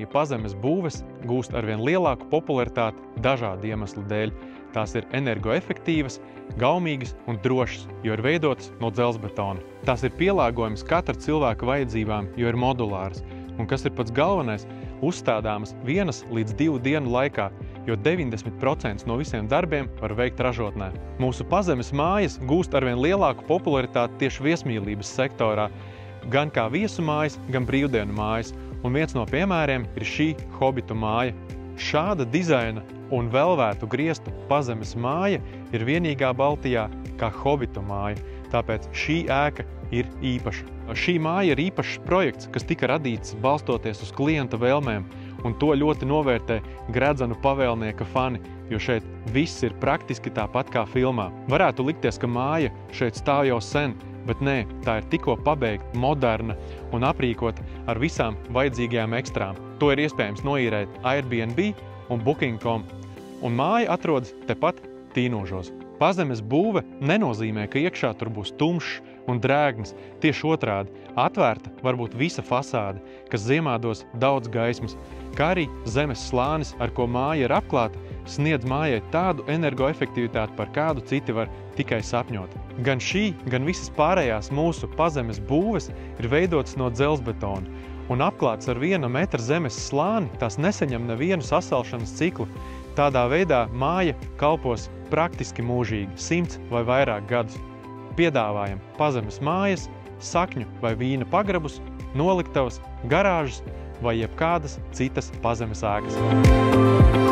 Māju pazemes būves gūst arvien lielāku popularitāti dažādu iemeslu dēļ. Tās ir energoefektīvas, gaumīgas un drošas, jo ir veidotas no dzelzbetona. Tās ir pielāgojamas katra cilvēka vajadzībām, jo ir modulāras. Un kas ir pats galvenais, uzstādāmas 1 līdz 2 dienu laikā, jo 90% no visiem darbiem var veikt ražotnē. Mūsu pazemes mājas gūst arvien lielāku popularitāti tieši viesmīlības sektorā, gan kā viesu mājas, gan brīvdienu mājas. Un viens no piemēriem ir šī hobitu māja. Šāda dizaina un velvētu griestu pazemes māja ir vienīgā Baltijā kā hobitu māja, tāpēc šī ēka ir īpaša. Šī māja ir īpašs projekts, kas tika radīts balstoties uz klienta vēlmēm, un to ļoti novērtē Gredzenu pavēlnieka fani, jo šeit viss ir praktiski tāpat kā filmā. Varētu likties, ka māja šeit stāv jau sen, bet nē, tā ir tikko pabeigta, moderna un aprīkota ar visām vajadzīgajām ekstrām. To ir iespējams noīrēt Airbnb un Booking.com, un māja atrodas tepat Tīnožos. Pazemes būve nenozīmē, ka iekšā tur būs tumšs un drēgns. Tieši otrādi, atvērta var būt visa fasāde, kas ziemādos daudz gaismas, kā arī zemes slānis, ar ko māja ir apklāta, sniedz mājai tādu energoefektivitāti, par kādu citi var tikai sapņot. Gan šī, gan visas pārējās mūsu pazemes būves ir veidotas no dzelzbetona, un apklāts ar 1 metra zemes slāni, tās nesaņem nevienu sasalšanas ciklu. Tādā veidā māja kalpos praktiski mūžīgi, 100 vai vairāk gadus. Piedāvājam pazemes mājas, sakņu vai vīna pagrabus, noliktavas, garāžas vai jebkādas citas pazemes ēkas.